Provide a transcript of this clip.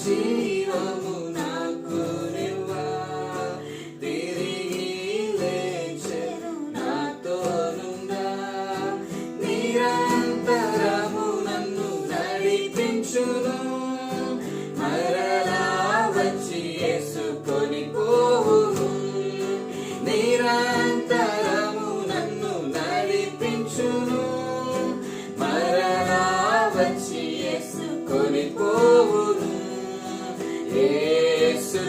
జీవము నాకు నివ్వా, తిరిగి లేచెను నాతోనుండా, నిరంతరము నన్ను నడిపించును, మరలా వచ్చి యేసుకొని పోవును, నిరంతరము నన్ను నడిపించును, మరలా వచ్చి యేసుకొని పోవును. యేసు